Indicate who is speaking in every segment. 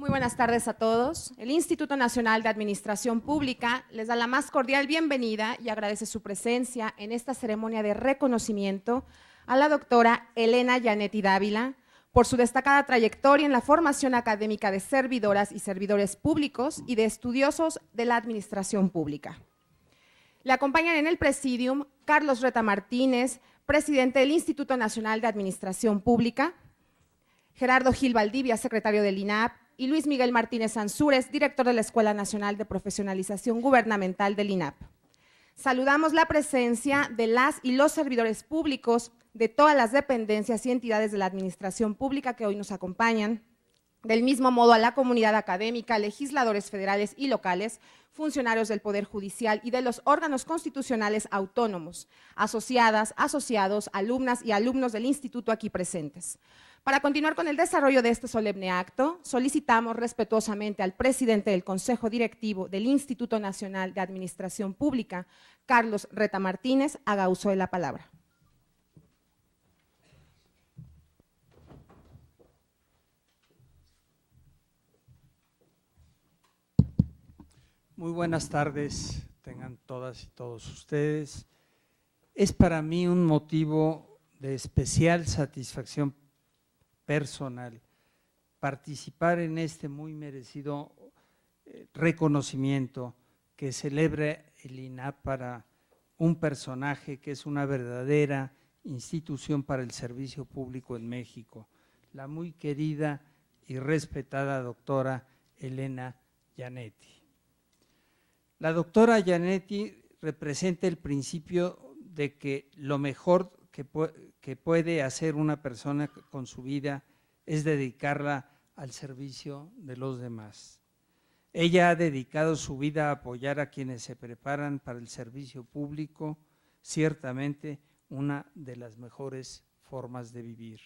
Speaker 1: Muy buenas tardes a todos. El Instituto Nacional de Administración Pública les da la más cordial bienvenida y agradece su presencia en esta ceremonia de reconocimiento a la doctora Elena Yanetti Dávila por su destacada trayectoria en la formación académica de servidoras y servidores públicos y de estudiosos de la administración pública. Le acompañan en el presidium Carlos Reta Martínez, presidente del Instituto Nacional de Administración Pública, Gerardo Gil Valdivia, secretario del INAP, y Luis Miguel Martínez Ansúrez, director de la Escuela Nacional de Profesionalización Gubernamental del INAP. Saludamos la presencia de las y los servidores públicos de todas las dependencias y entidades de la administración pública que hoy nos acompañan. Del mismo modo a la comunidad académica, legisladores federales y locales, funcionarios del Poder Judicial y de los órganos constitucionales autónomos, asociadas, asociados, alumnas y alumnos del instituto aquí presentes. Para continuar con el desarrollo de este solemne acto, solicitamos respetuosamente al presidente del Consejo Directivo del Instituto Nacional de Administración Pública, Carlos Reta Martínez, haga uso de la palabra.
Speaker 2: Muy buenas tardes, tengan todas y todos ustedes. Es para mí un motivo de especial satisfacción personal participar en este muy merecido reconocimiento que celebra el INAP para un personaje que es una verdadera institución para el servicio público en México, la muy querida y respetada doctora Elena Yanetti. La doctora Yanetti representa el principio de que lo mejor que puede hacer una persona con su vida es dedicarla al servicio de los demás. Ella ha dedicado su vida a apoyar a quienes se preparan para el servicio público, ciertamente una de las mejores formas de vivir.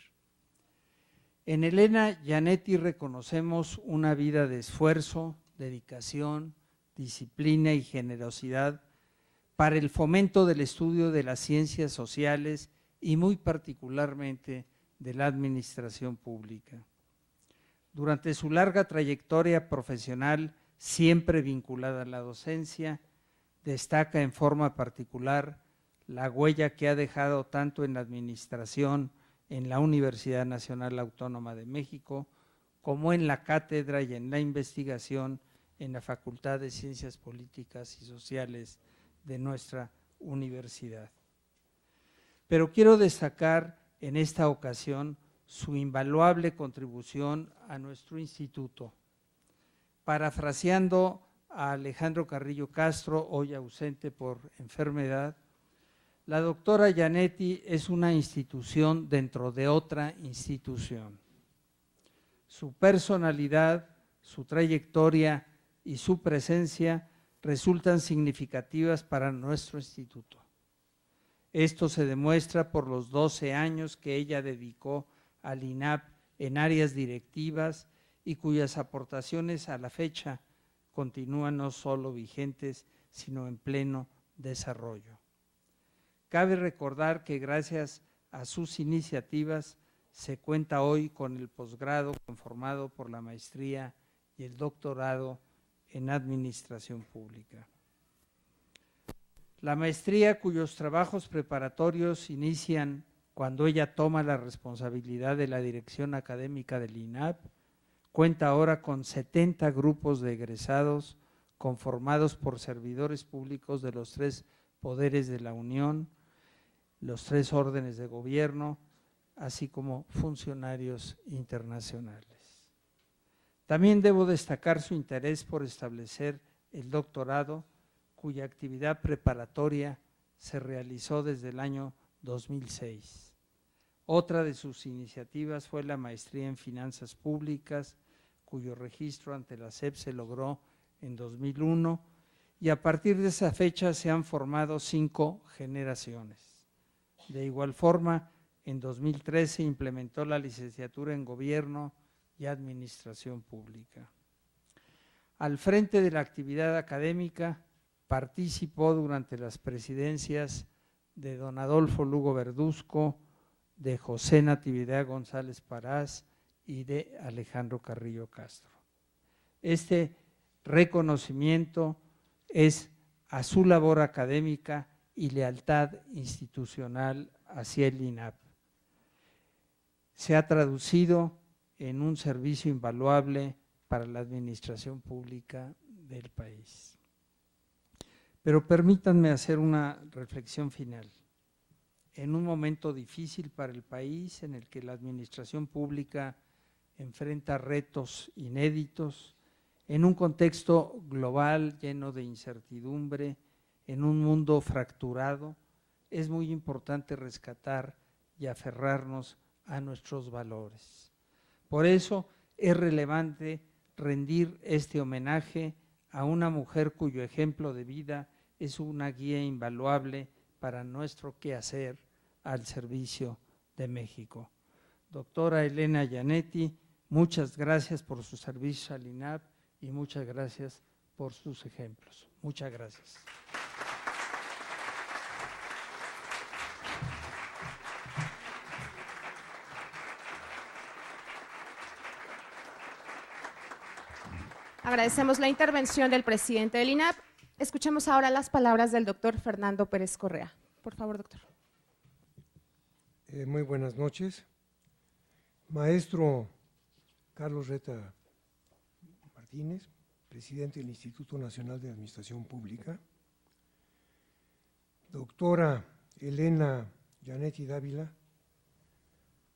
Speaker 2: En Elena Yanetti reconocemos una vida de esfuerzo, dedicación, disciplina y generosidad para el fomento del estudio de las ciencias sociales y muy particularmente de la administración pública. Durante su larga trayectoria profesional, siempre vinculada a la docencia, destaca en forma particular la huella que ha dejado tanto en la administración en la Universidad Nacional Autónoma de México, como en la cátedra y en la investigación en la Facultad de Ciencias Políticas y Sociales de nuestra universidad. Pero quiero destacar en esta ocasión su invaluable contribución a nuestro instituto. Parafraseando a Alejandro Carrillo Castro, hoy ausente por enfermedad, la doctora Yanetti es una institución dentro de otra institución. Su personalidad, su trayectoria y su presencia resultan significativas para nuestro instituto. Esto se demuestra por los 12 años que ella dedicó al INAP en áreas directivas y cuyas aportaciones a la fecha continúan no solo vigentes, sino en pleno desarrollo. Cabe recordar que gracias a sus iniciativas se cuenta hoy con el posgrado conformado por la maestría y el doctorado en Administración Pública. La maestría, cuyos trabajos preparatorios inician cuando ella toma la responsabilidad de la dirección académica del INAP, cuenta ahora con 70 grupos de egresados conformados por servidores públicos de los 3 poderes de la Unión, los 3 órdenes de gobierno, así como funcionarios internacionales. También debo destacar su interés por establecer el doctorado, cuya actividad preparatoria se realizó desde el año 2006. Otra de sus iniciativas fue la maestría en Finanzas Públicas, cuyo registro ante la SEP se logró en 2001 y a partir de esa fecha se han formado 5 generaciones. De igual forma, en 2013 implementó la licenciatura en Gobierno y Administración Pública. Al frente de la actividad académica, participó durante las presidencias de don Adolfo Lugo Verduzco, de José Natividad González Parás y de Alejandro Carrillo Castro. Este reconocimiento es a su labor académica y lealtad institucional hacia el INAP. Se ha traducido en un servicio invaluable para la administración pública del país. Pero permítanme hacer una reflexión final. En un momento difícil para el país, en el que la administración pública enfrenta retos inéditos, en un contexto global lleno de incertidumbre, en un mundo fracturado, es muy importante rescatar y aferrarnos a nuestros valores. Por eso es relevante rendir este homenaje a una mujer cuyo ejemplo de vida es una guía invaluable para nuestro quehacer al servicio de México. Doctora Elena Gianetti, muchas gracias por sus servicios al INAP y muchas gracias por sus ejemplos. Muchas gracias.
Speaker 1: Agradecemos la intervención del presidente del INAP. Escuchemos ahora las palabras del doctor Fernando Pérez Correa. Por favor, doctor.
Speaker 3: Muy buenas noches. Maestro Carlos Reta Martínez, presidente del Instituto Nacional de Administración Pública. Doctora Elena Gianetti Dávila,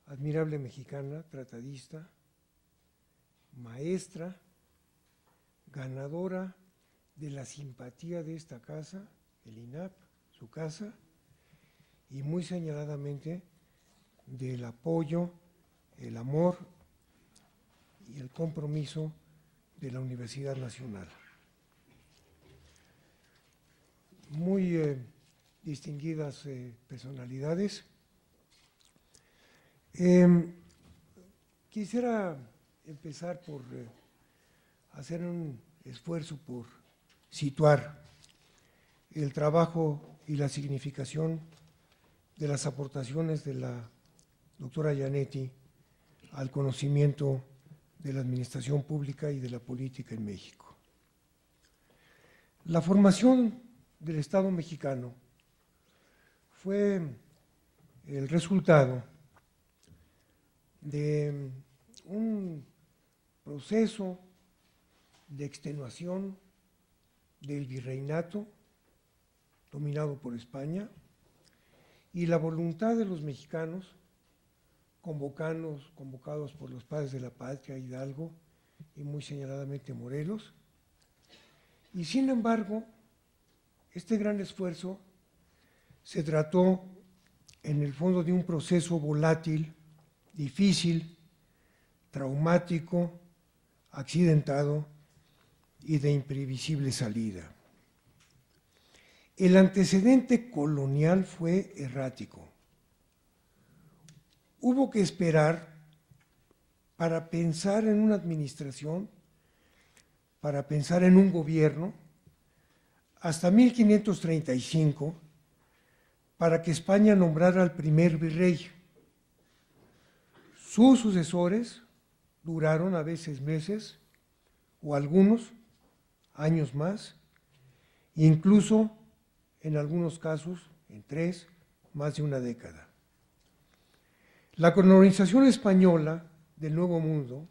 Speaker 3: admirable mexicana, tratadista, maestra, ganadora de la simpatía de esta casa, el INAP, su casa, y muy señaladamente del apoyo, el amor y el compromiso de la Universidad Nacional. Muy distinguidas personalidades. Quisiera empezar por hacer un esfuerzo por situar el trabajo y la significación de las aportaciones de la doctora Gianetti al conocimiento de la administración pública y de la política en México. La formación del Estado mexicano fue el resultado de un proceso de extenuación del virreinato dominado por España y la voluntad de los mexicanos, convocados por los padres de la patria, Hidalgo y muy señaladamente Morelos. Y sin embargo, este gran esfuerzo se trató en el fondo de un proceso volátil, difícil, traumático, accidentado y de imprevisible salida. El antecedente colonial fue errático. Hubo que esperar para pensar en una administración, para pensar en un gobierno, hasta 1535, para que España nombrara al primer virrey. Sus sucesores duraron a veces meses, o algunos años más, incluso en algunos casos, en 3, más de una década. La colonización española del Nuevo Mundo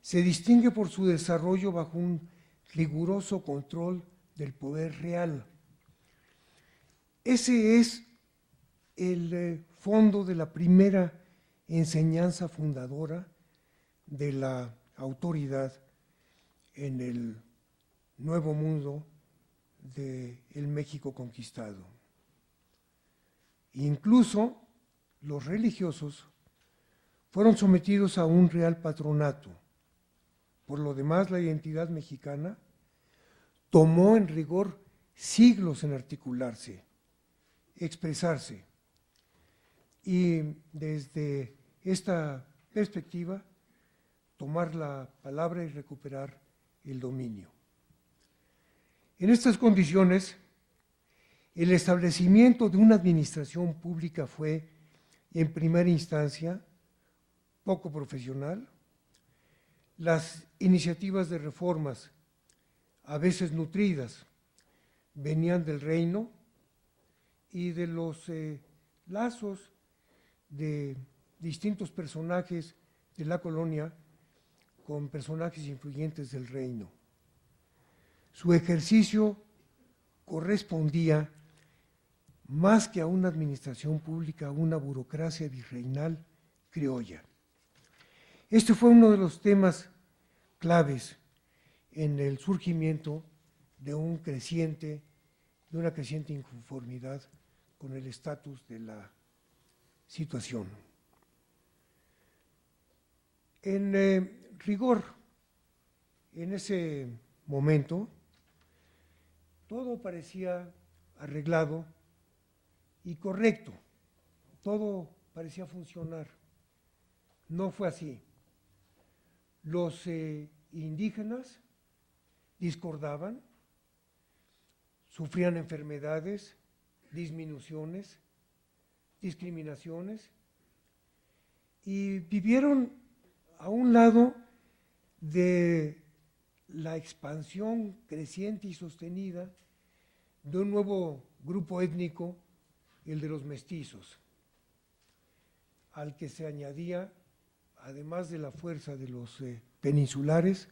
Speaker 3: se distingue por su desarrollo bajo un riguroso control del poder real. Ese es el fondo de la primera enseñanza fundadora de la autoridad en el Nuevo Mundo del México conquistado. Incluso los religiosos fueron sometidos a un real patronato. Por lo demás, la identidad mexicana tomó en rigor siglos en articularse, expresarse, y desde esta perspectiva tomar la palabra y recuperar el dominio. En estas condiciones, el establecimiento de una administración pública fue, en primera instancia, poco profesional, Las iniciativas de reformas, a veces nutridas, venían del reino y de los lazos de distintos personajes de la colonia con personajes influyentes del reino. Su ejercicio correspondía más que a una administración pública, a una burocracia virreinal criolla. Este fue uno de los temas claves en el surgimiento de una creciente inconformidad con el estatus de la situación. En rigor, en ese momento, todo parecía arreglado y correcto, todo parecía funcionar. No fue así. Los indígenas discordaban, sufrían enfermedades, disminuciones, discriminaciones, y vivieron a un lado de la expansión creciente y sostenida de un nuevo grupo étnico, el de los mestizos, al que se añadía, además de la fuerza de los peninsulares,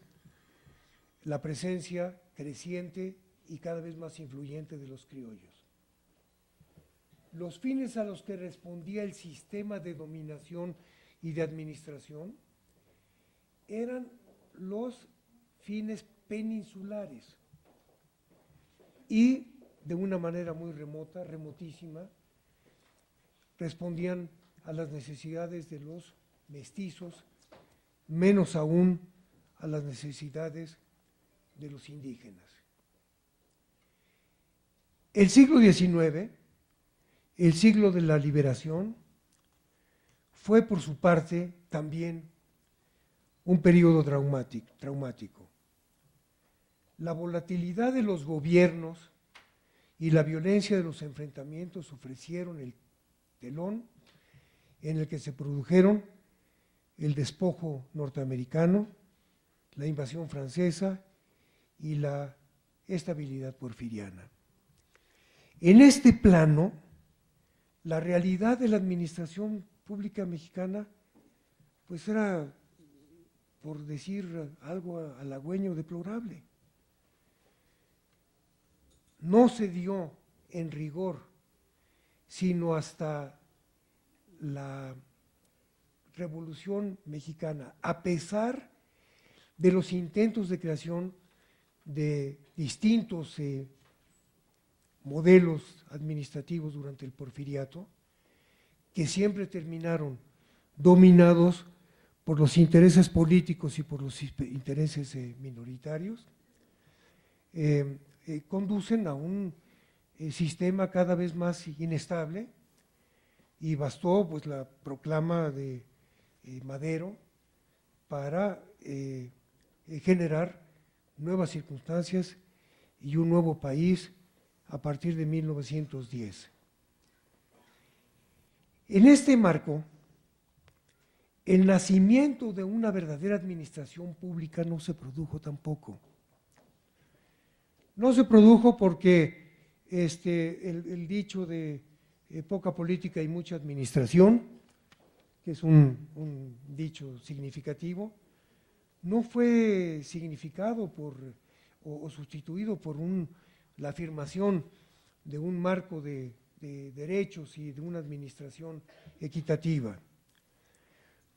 Speaker 3: la presencia creciente y cada vez más influyente de los criollos. Los fines a los que respondía el sistema de dominación y de administración eran los fines peninsulares y de una manera muy remota, remotísima, respondían a las necesidades de los mestizos, menos aún a las necesidades de los indígenas. El siglo XIX, el siglo de la liberación, fue por su parte también un periodo traumático. La volatilidad de los gobiernos y la violencia de los enfrentamientos ofrecieron el telón en el que se produjeron el despojo norteamericano, la invasión francesa y la estabilidad porfiriana. En este plano, la realidad de la administración pública mexicana, pues era, por decir algo halagüeño, deplorable. No se dio en rigor, sino hasta la Revolución Mexicana, a pesar de los intentos de creación de distintos modelos administrativos durante el porfiriato, que siempre terminaron dominados por los intereses políticos y por los intereses minoritarios, conducen a un sistema cada vez más inestable, y bastó pues la proclama de Madero para generar nuevas circunstancias y un nuevo país a partir de 1910. En este marco, el nacimiento de una verdadera administración pública no se produjo tampoco. No se produjo porque el dicho de poca política y mucha administración, que es un dicho significativo, no fue significado o sustituido por la afirmación de un marco de derechos y de una administración equitativa.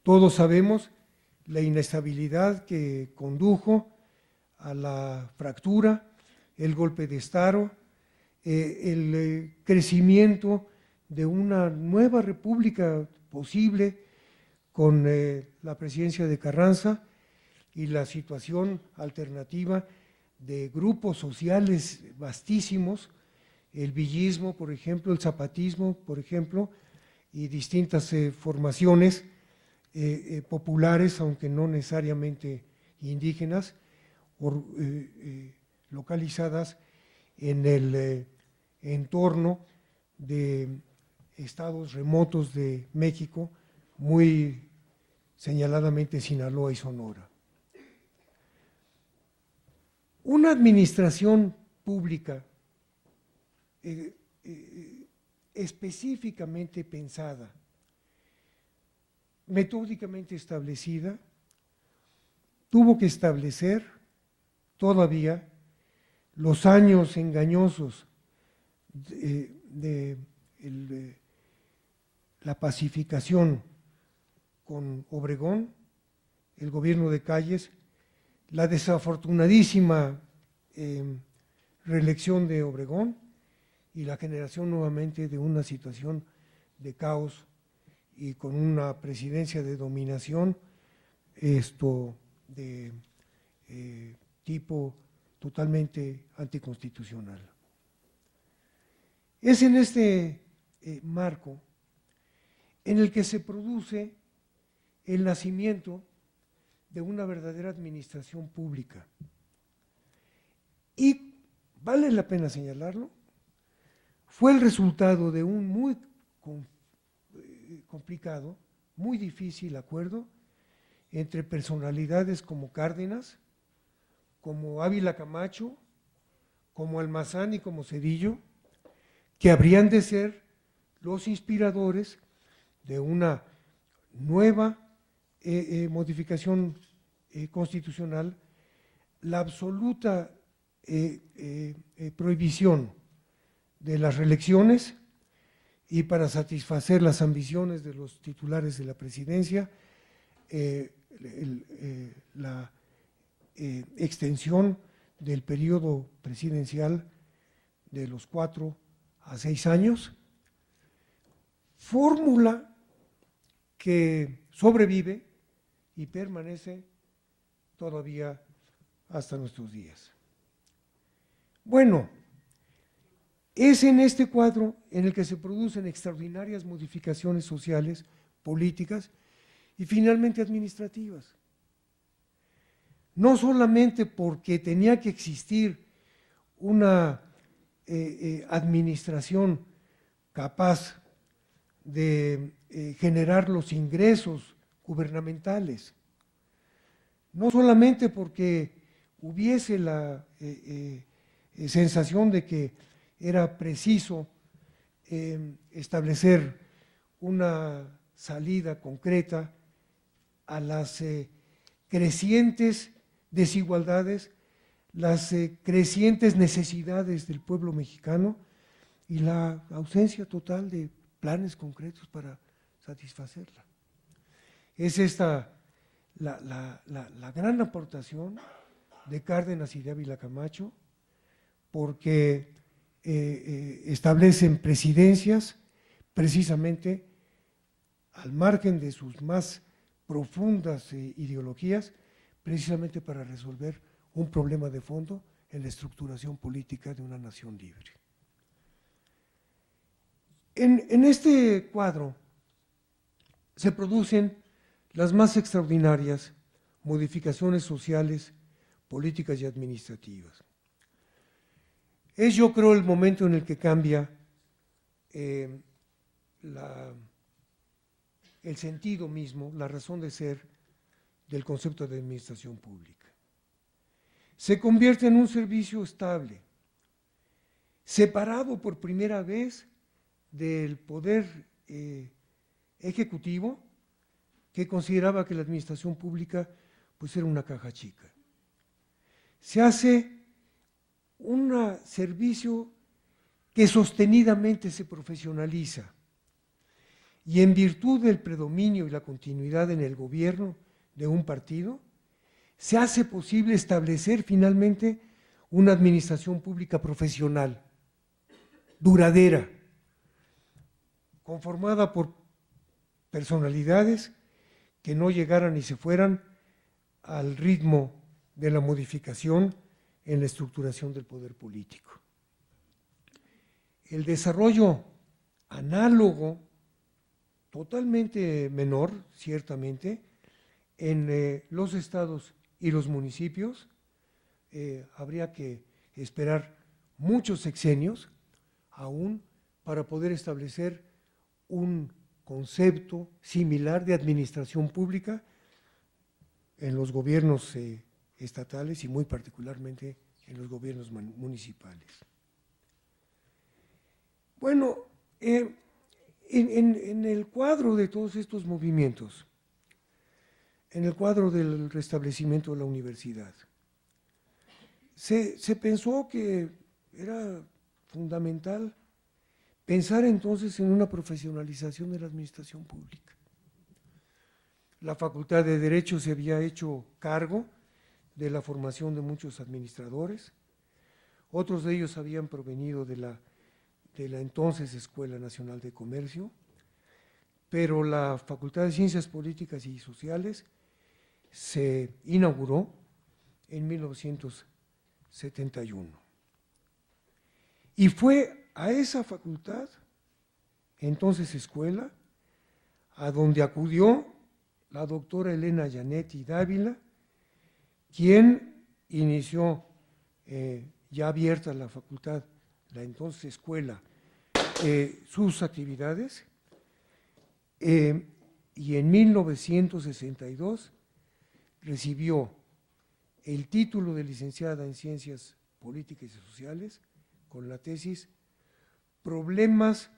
Speaker 3: Todos sabemos la inestabilidad que condujo a la fractura, el golpe de Estado, el crecimiento de una nueva república posible con la presidencia de Carranza y la situación alternativa de grupos sociales vastísimos, el villismo, por ejemplo, el zapatismo, por ejemplo, y distintas formaciones populares, aunque no necesariamente indígenas, localizadas en el entorno de estados remotos de México, muy señaladamente Sinaloa y Sonora. Una administración pública específicamente pensada, metódicamente establecida, tuvo que establecer todavía los años engañosos de la pacificación con Obregón, el gobierno de Calles, la desafortunadísima reelección de Obregón y la generación nuevamente de una situación de caos y con una presidencia de dominación de tipo totalmente anticonstitucional. Es en este marco en el que se produce el nacimiento de una verdadera administración pública. Y vale la pena señalarlo, fue el resultado de un muy complicado, muy difícil acuerdo entre personalidades como Cárdenas, como Ávila Camacho, como Almazán y como Zedillo, que habrían de ser los inspiradores de una nueva modificación constitucional, la absoluta prohibición de las reelecciones y para satisfacer las ambiciones de los titulares de la presidencia, la extensión del periodo presidencial de los 4 a 6 años, fórmula que sobrevive y permanece todavía hasta nuestros días. Bueno, es en este cuadro en el que se producen extraordinarias modificaciones sociales, políticas y finalmente administrativas. No solamente porque tenía que existir una administración capaz de generar los ingresos gubernamentales, no solamente porque hubiese la sensación de que era preciso establecer una salida concreta a las crecientes desigualdades, las crecientes necesidades del pueblo mexicano y la ausencia total de planes concretos para satisfacerla. Es esta la gran aportación de Cárdenas y de Ávila Camacho, porque establecen presidencias precisamente al margen de sus más profundas ideologías, precisamente para resolver un problema de fondo en la estructuración política de una nación libre. En este cuadro se producen las más extraordinarias modificaciones sociales, políticas y administrativas. Es, yo creo, el momento en el que cambia el sentido mismo, la razón de ser del concepto de administración pública. Se convierte en un servicio estable, separado por primera vez del poder ejecutivo, que consideraba que la administración pública pues era una caja chica. Se hace un servicio que sostenidamente se profesionaliza y en virtud del predominio y la continuidad en el gobierno de un partido, se hace posible establecer finalmente una administración pública profesional, duradera, conformada por personalidades que no llegaran y se fueran al ritmo de la modificación en la estructuración del poder político. El desarrollo análogo, totalmente menor, ciertamente, en los estados y los municipios, habría que esperar muchos sexenios aún para poder establecer un concepto similar de administración pública en los gobiernos estatales y muy particularmente en los gobiernos municipales. Bueno, en el cuadro de todos estos movimientos, en el cuadro del restablecimiento de la universidad, se pensó que era fundamental pensar entonces en una profesionalización de la administración pública. La Facultad de Derecho se había hecho cargo de la formación de muchos administradores, otros de ellos habían provenido de la entonces Escuela Nacional de Comercio, pero la Facultad de Ciencias Políticas y Sociales se inauguró en 1971. Y fue a esa facultad, entonces escuela, a donde acudió la doctora Elena Gianetti Dávila, quien inició ya abierta la facultad, la entonces escuela, sus actividades, y en 1962 recibió el título de licenciada en Ciencias Políticas y Sociales con la tesis Problemas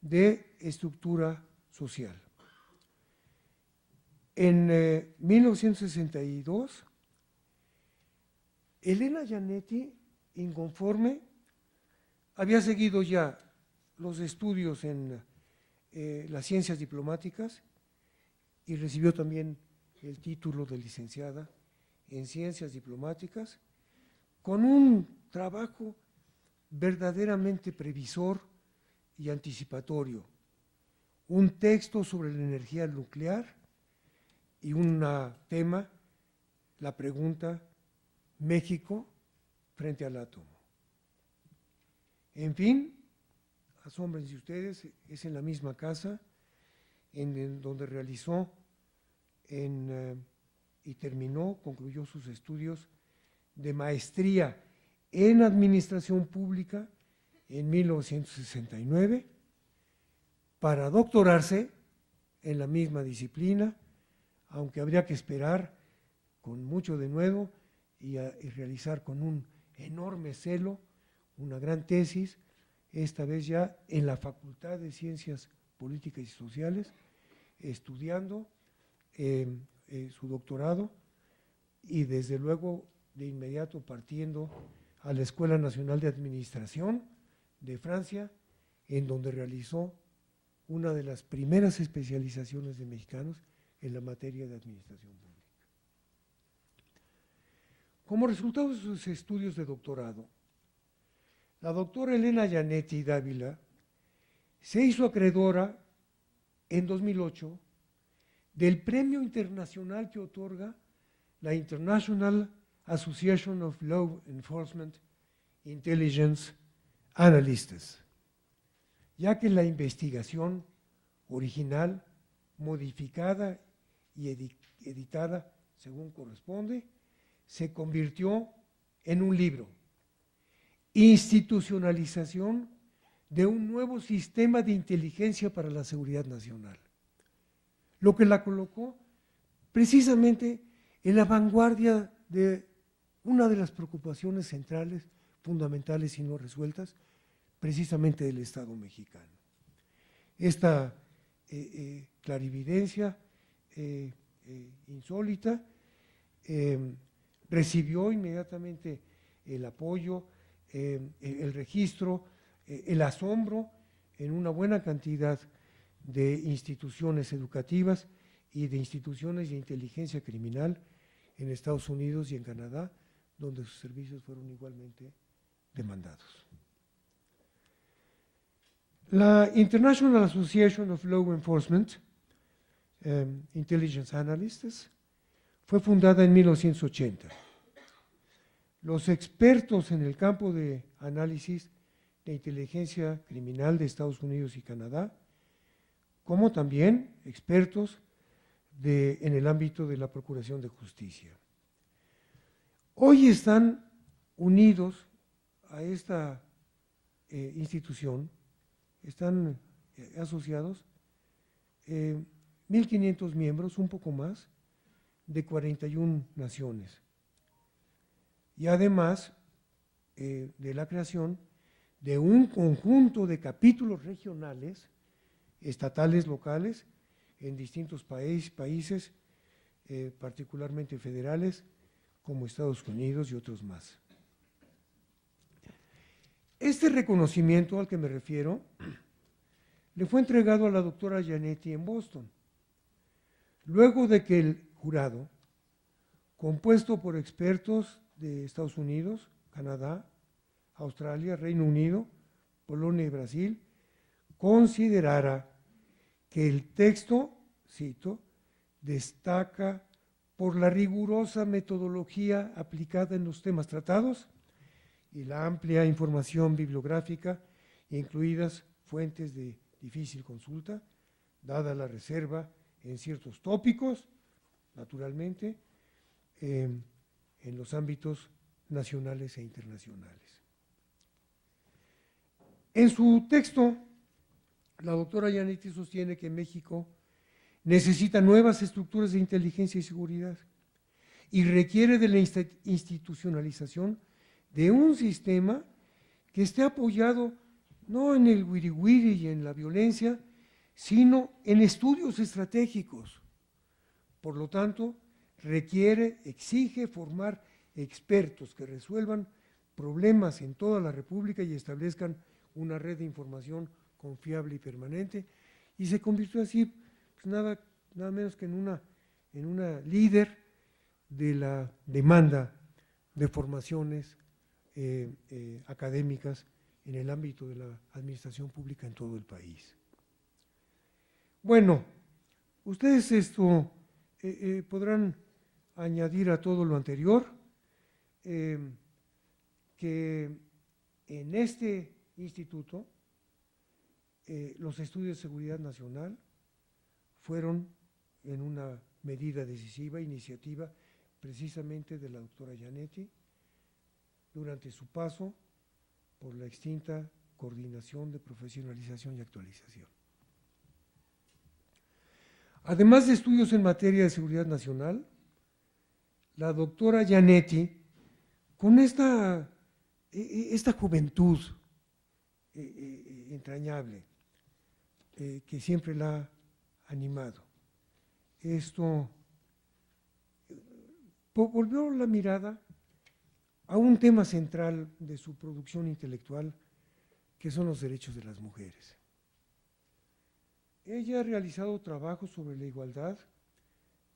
Speaker 3: de Estructura Social. En 1962, Elena Gianetti, inconforme, había seguido ya los estudios en las ciencias diplomáticas y recibió también el título de licenciada en Ciencias Diplomáticas, con un trabajo verdaderamente previsor y anticipatorio, un texto sobre la energía nuclear y un tema, la pregunta, México frente al átomo. En fin, asómbrense ustedes, es en la misma casa en donde realizó y concluyó sus estudios de maestría en Administración Pública en 1969 para doctorarse en la misma disciplina, aunque habría que esperar con mucho denuedo y realizar con un enorme celo una gran tesis, esta vez ya en la Facultad de Ciencias Políticas y Sociales, estudiando su doctorado y desde luego de inmediato partiendo a la Escuela Nacional de Administración de Francia, en donde realizó una de las primeras especializaciones de mexicanos en la materia de administración pública. Como resultado de sus estudios de doctorado, la doctora Elena Gianetti Dávila se hizo acreedora en 2008 del premio internacional que otorga la International Association of Law Enforcement Intelligence Analysts, ya que la investigación original, modificada y editada según corresponde, se convirtió en un libro, Institucionalización de un nuevo sistema de inteligencia para la seguridad nacional, lo que la colocó precisamente en la vanguardia de una de las preocupaciones centrales, fundamentales y no resueltas, precisamente del Estado mexicano. Esta clarividencia insólita recibió inmediatamente el apoyo, el registro, el asombro en una buena cantidad de instituciones educativas y de instituciones de inteligencia criminal en Estados Unidos y en Canadá, donde sus servicios fueron igualmente demandados. La International Association of Law Enforcement Intelligence Analysts fue fundada en 1980. Los expertos en el campo de análisis de inteligencia criminal de Estados Unidos y Canadá, como también expertos en el ámbito de la Procuración de Justicia. Hoy están unidos a esta institución, están asociados 1.500 miembros, un poco más, de 41 naciones. Y además de la creación de un conjunto de capítulos regionales, estatales, locales, en distintos países, particularmente federales, como Estados Unidos y otros más. Este reconocimiento al que me refiero le fue entregado a la doctora Gianetti en Boston, luego de que el jurado, compuesto por expertos de Estados Unidos, Canadá, Australia, Reino Unido, Polonia y Brasil, considerara que el texto, cito, destaca por la rigurosa metodología aplicada en los temas tratados y la amplia información bibliográfica, incluidas fuentes de difícil consulta, dada la reserva en ciertos tópicos, naturalmente, en los ámbitos nacionales e internacionales. En su texto, la doctora Gianetti sostiene que México necesita nuevas estructuras de inteligencia y seguridad y requiere de la institucionalización de un sistema que esté apoyado no en el wiri-wiri y en la violencia, sino en estudios estratégicos. Por lo tanto, exige formar expertos que resuelvan problemas en toda la República y establezcan una red de información confiable y permanente, y se convirtió así, pues nada menos que en una líder de la demanda de formaciones académicas en el ámbito de la administración pública en todo el país. Bueno, ustedes podrán añadir a todo lo anterior que en este instituto los estudios de seguridad nacional fueron en una medida decisiva, iniciativa precisamente de la doctora Gianetti durante su paso por la extinta Coordinación de Profesionalización y Actualización. Además de estudios en materia de seguridad nacional, la doctora Gianetti, con esta juventud entrañable que siempre la ha animado, volvió la mirada a un tema central de su producción intelectual, que son los derechos de las mujeres. Ella ha realizado trabajos sobre la igualdad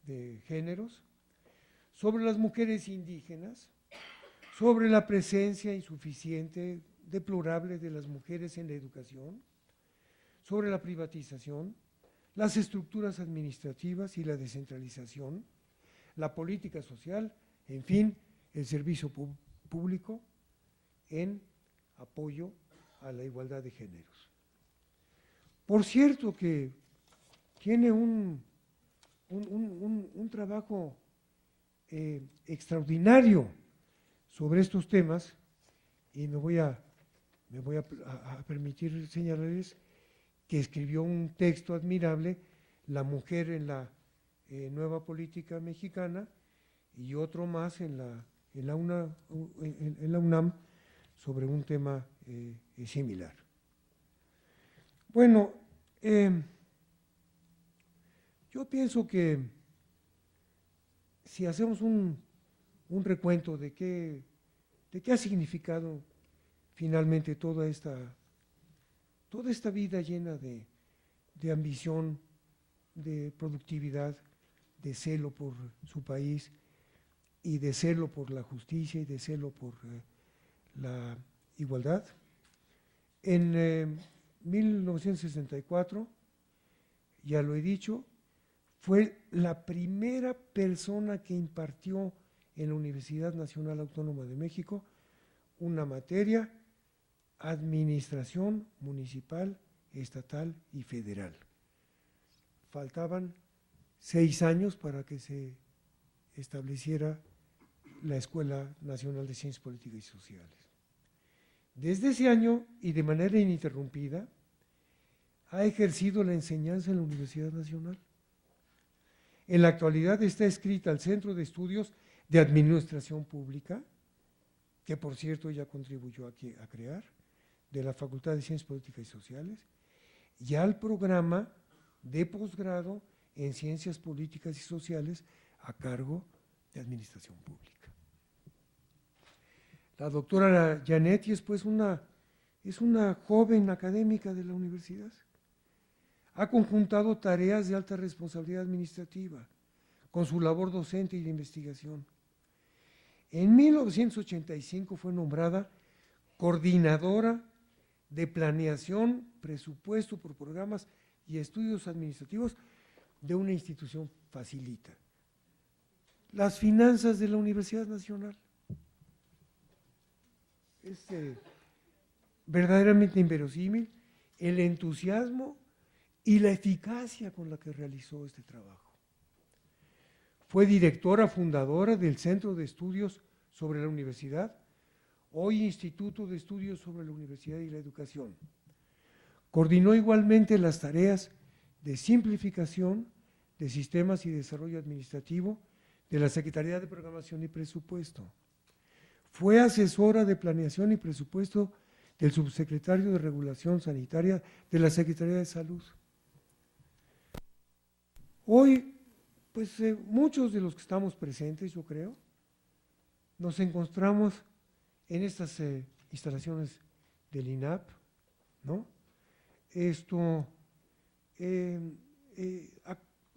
Speaker 3: de géneros, sobre las mujeres indígenas, sobre la presencia insuficiente, deplorable de las mujeres en la educación, sobre la privatización, las estructuras administrativas y la descentralización, la política social, en fin, el servicio público en apoyo a la igualdad de géneros. Por cierto que tiene un trabajo extraordinario sobre estos temas, y me voy a permitir señalarles que escribió un texto admirable, La mujer en la nueva política mexicana, y otro más en la UNAM sobre un tema similar. Bueno, yo pienso que si hacemos un recuento de qué ha significado finalmente toda esta vida llena de ambición, de productividad, de celo por su país y de celo por la justicia y de celo por la igualdad. En 1964, ya lo he dicho, fue la primera persona que impartió en la Universidad Nacional Autónoma de México una materia: administración municipal, estatal y federal. Faltaban 6 años para que se estableciera la Escuela Nacional de Ciencias Políticas y Sociales. Desde ese año y de manera ininterrumpida ha ejercido la enseñanza en la Universidad Nacional. En la actualidad está adscrita al Centro de Estudios de Administración Pública que por cierto ella contribuyó a crear, de la Facultad de Ciencias Políticas y Sociales, y al programa de posgrado en Ciencias Políticas y Sociales a cargo de Administración Pública. La doctora Gianetti es pues es una joven académica de la universidad. Ha conjuntado tareas de alta responsabilidad administrativa con su labor docente y de investigación. En 1985 fue nombrada coordinadora de planeación, presupuesto por programas y estudios administrativos de una institución facilita. Las finanzas de la Universidad Nacional. Es verdaderamente inverosímil el entusiasmo y la eficacia con la que realizó este trabajo. Fue directora fundadora del Centro de Estudios sobre la Universidad, hoy Instituto de Estudios sobre la Universidad y la Educación. Coordinó igualmente las tareas de simplificación de sistemas y desarrollo administrativo de la Secretaría de Programación y Presupuesto. Fue asesora de planeación y presupuesto del subsecretario de Regulación Sanitaria de la Secretaría de Salud. Hoy, pues muchos de los que estamos presentes, yo creo, nos encontramos en estas instalaciones del INAP, ¿no?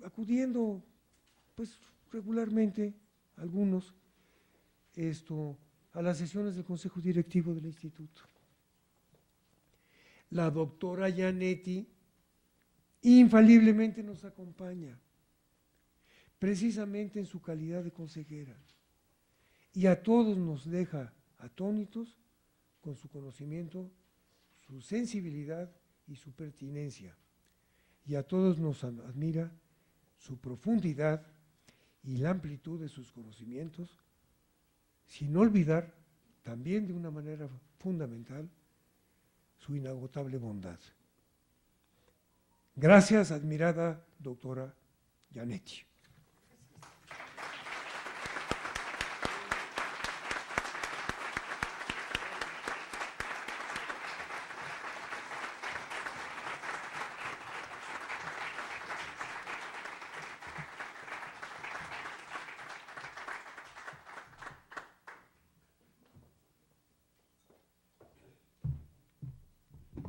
Speaker 3: Acudiendo, pues regularmente, algunos, a las sesiones del Consejo Directivo del Instituto. La doctora Gianetti infaliblemente nos acompaña, precisamente en su calidad de consejera, y a todos nos deja atónitos con su conocimiento, su sensibilidad y su pertinencia, y a todos nos admira su profundidad y la amplitud de sus conocimientos, sin olvidar también de una manera fundamental su inagotable bondad. Gracias, admirada doctora Gianetti.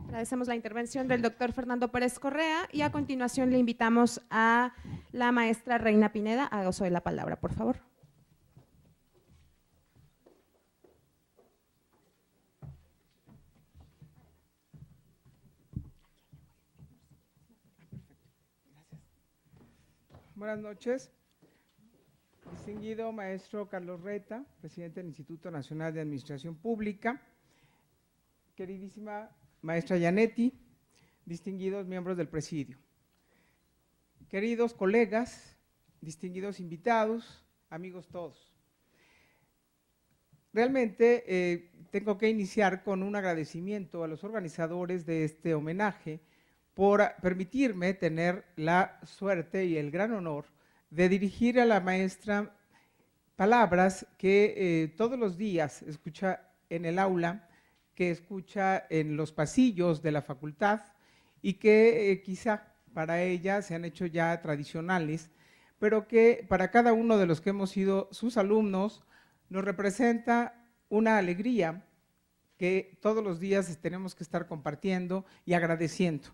Speaker 1: Agradecemos la intervención del doctor Fernando Pérez Correa y a continuación le invitamos a la maestra Reina Pineda a uso de la palabra, por favor.
Speaker 4: Buenas noches. Distinguido maestro Carlos Reta, presidente del Instituto Nacional de Administración Pública, queridísima maestra Gianetti, distinguidos miembros del presidio, queridos colegas, distinguidos invitados, amigos todos. Realmente tengo que iniciar con un agradecimiento a los organizadores de este homenaje por permitirme tener la suerte y el gran honor de dirigir a la maestra palabras que todos los días escucha en el aula, que escucha en los pasillos de la facultad y que quizá para ella se han hecho ya tradicionales, pero que para cada uno de los que hemos sido sus alumnos nos representa una alegría que todos los días tenemos que estar compartiendo y agradeciendo.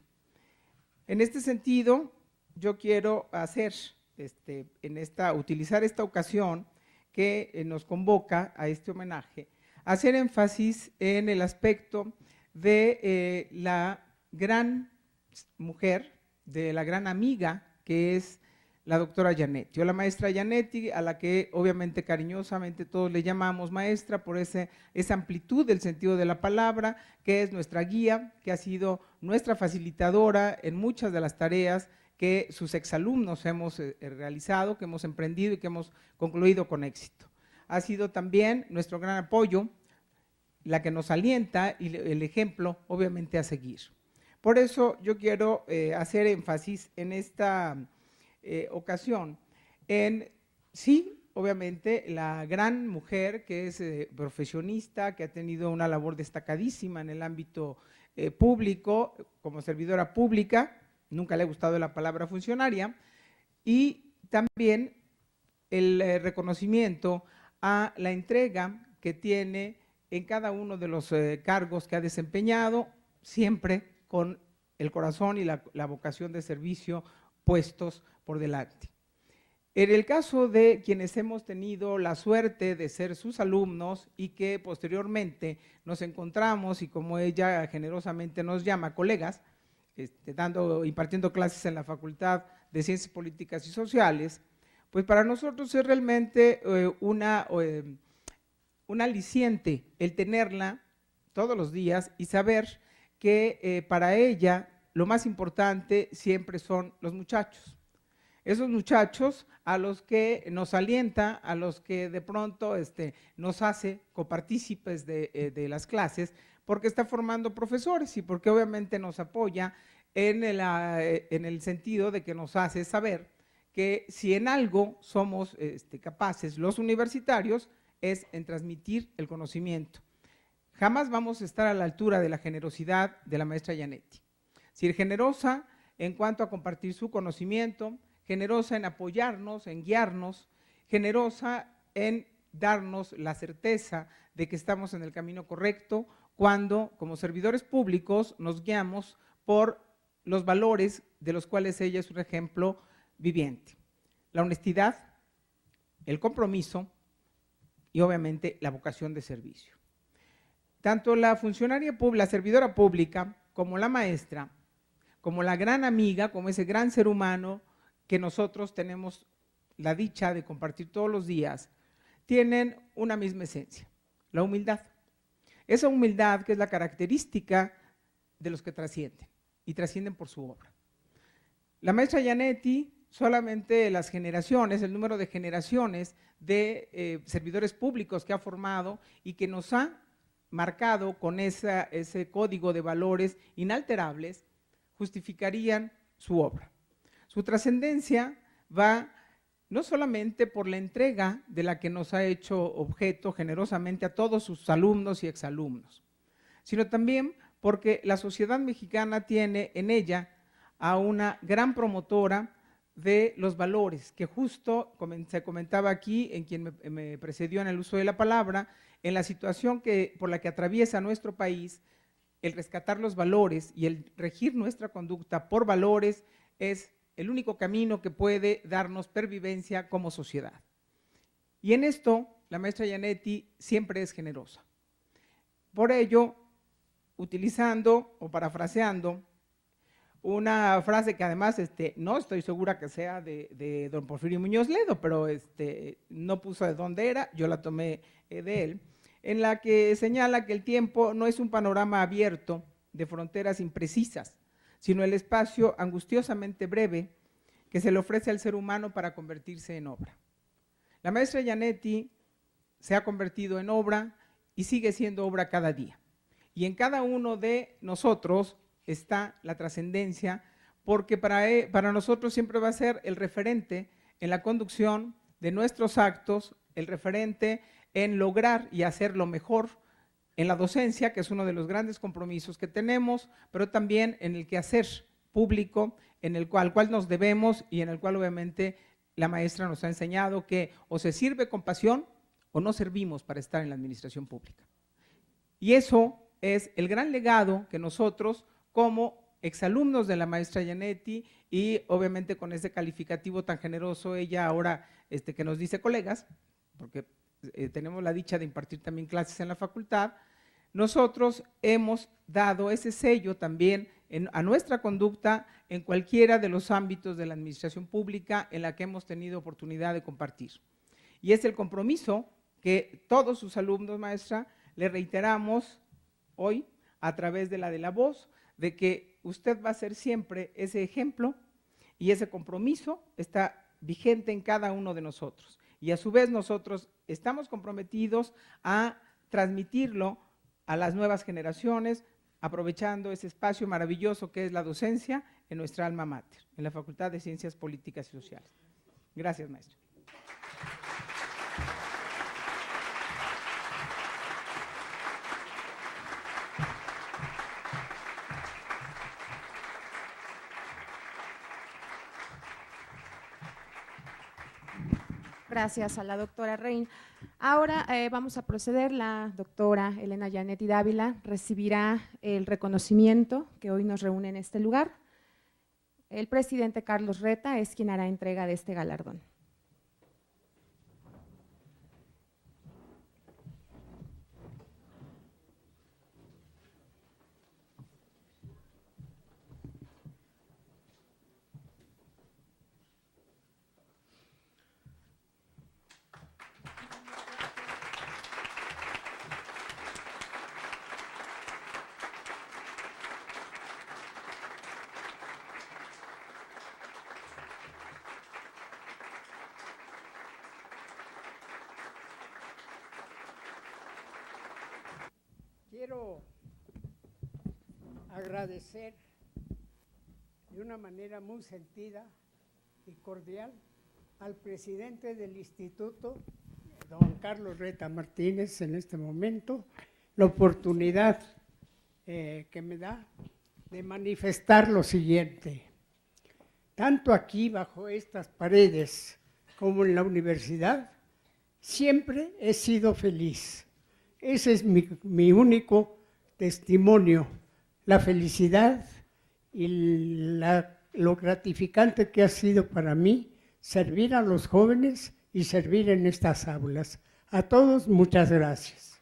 Speaker 4: En este sentido, yo quiero utilizar esta ocasión que nos convoca a este homenaje, hacer énfasis en el aspecto de la gran mujer, de la gran amiga que es la doctora Gianetti, o la maestra Gianetti, a la que obviamente cariñosamente todos le llamamos maestra por esa amplitud del sentido de la palabra, que es nuestra guía, que ha sido nuestra facilitadora en muchas de las tareas que sus exalumnos hemos realizado, que hemos emprendido y que hemos concluido con éxito. Ha sido también nuestro gran apoyo, la que nos alienta y el ejemplo obviamente a seguir. Por eso yo quiero hacer énfasis en esta ocasión en sí obviamente, la gran mujer que es profesionista, que ha tenido una labor destacadísima en el ámbito público, como servidora pública, nunca le ha gustado la palabra funcionaria, y también el reconocimiento a la entrega que tiene en cada uno de los cargos que ha desempeñado, siempre con el corazón y la vocación de servicio puestos por delante. En el caso de quienes hemos tenido la suerte de ser sus alumnos y que posteriormente nos encontramos, y como ella generosamente nos llama, colegas, impartiendo clases en la Facultad de Ciencias Políticas y Sociales, pues para nosotros es realmente un aliciente el tenerla todos los días y saber que para ella lo más importante siempre son los muchachos. Esos muchachos a los que nos alienta, a los que de pronto nos hace copartícipes de las clases, porque está formando profesores y porque obviamente nos apoya en el sentido de que nos hace saber que si en algo somos capaces los universitarios es en transmitir el conocimiento. Jamás vamos a estar a la altura de la generosidad de la maestra Yanetti. Si es generosa en cuanto a compartir su conocimiento, generosa en apoyarnos, en guiarnos, generosa en darnos la certeza de que estamos en el camino correcto cuando, como servidores públicos, nos guiamos por los valores de los cuales ella es un ejemplo viviente. La honestidad, el compromiso y obviamente la vocación de servicio. Tanto la funcionaria pública, la servidora pública, como la maestra, como la gran amiga, como ese gran ser humano que nosotros tenemos la dicha de compartir todos los días, tienen una misma esencia, la humildad. Esa humildad que es la característica de los que trascienden, y trascienden por su obra. La maestra Yanetti, solamente las generaciones, el número de generaciones de servidores públicos que ha formado y que nos ha marcado con ese código de valores inalterables, justificarían su obra. Su trascendencia va no solamente por la entrega de la que nos ha hecho objeto generosamente a todos sus alumnos y exalumnos, sino también porque la sociedad mexicana tiene en ella a una gran promotora de los valores, que justo se comentaba aquí en quien me precedió en el uso de la palabra, en la situación por la que atraviesa nuestro país, el rescatar los valores y el regir nuestra conducta por valores es el único camino que puede darnos pervivencia como sociedad. Y en esto, la maestra Yanetti siempre es generosa. Por ello, utilizando o parafraseando una frase que además no estoy segura que sea de don Porfirio Muñoz Ledo, pero no puso de dónde era, yo la tomé de él, en la que señala que el tiempo no es un panorama abierto de fronteras imprecisas, sino el espacio angustiosamente breve que se le ofrece al ser humano para convertirse en obra. La maestra Yanetti se ha convertido en obra y sigue siendo obra cada día. Y en cada uno de nosotros está la trascendencia, porque para nosotros siempre va a ser el referente en la conducción de nuestros actos, el referente en lograr y hacer lo mejor en la docencia, que es uno de los grandes compromisos que tenemos, pero también en el quehacer público, en el cual nos debemos y en el cual obviamente la maestra nos ha enseñado que o se sirve con pasión o no servimos para estar en la administración pública. Y eso es el gran legado que nosotros, como exalumnos de la maestra Yanetti, y obviamente con ese calificativo tan generoso, ella ahora que nos dice colegas, porque tenemos la dicha de impartir también clases en la facultad, nosotros hemos dado ese sello también a nuestra conducta en cualquiera de los ámbitos de la administración pública en la que hemos tenido oportunidad de compartir. Y es el compromiso que todos sus alumnos, maestra, le reiteramos hoy a través de la voz, de que usted va a ser siempre ese ejemplo y ese compromiso está vigente en cada uno de nosotros. Y a su vez nosotros estamos comprometidos a transmitirlo a las nuevas generaciones, aprovechando ese espacio maravilloso que es la docencia en nuestra alma mater, en la Facultad de Ciencias Políticas y Sociales. Gracias, maestro.
Speaker 1: Gracias a la doctora Rein. Ahora vamos a proceder. La doctora Elena Yanetti Dávila recibirá el reconocimiento que hoy nos reúne en este lugar. El presidente Carlos Reta es quien hará entrega de este galardón.
Speaker 5: Quiero agradecer de una manera muy sentida y cordial al presidente del instituto, don Carlos Reta Martínez, en este momento, la oportunidad que me da de manifestar lo siguiente. Tanto aquí bajo estas paredes como en la universidad, siempre he sido feliz. Ese es mi único testimonio, la felicidad y lo gratificante que ha sido para mí servir a los jóvenes y servir en estas aulas. A todos, muchas gracias.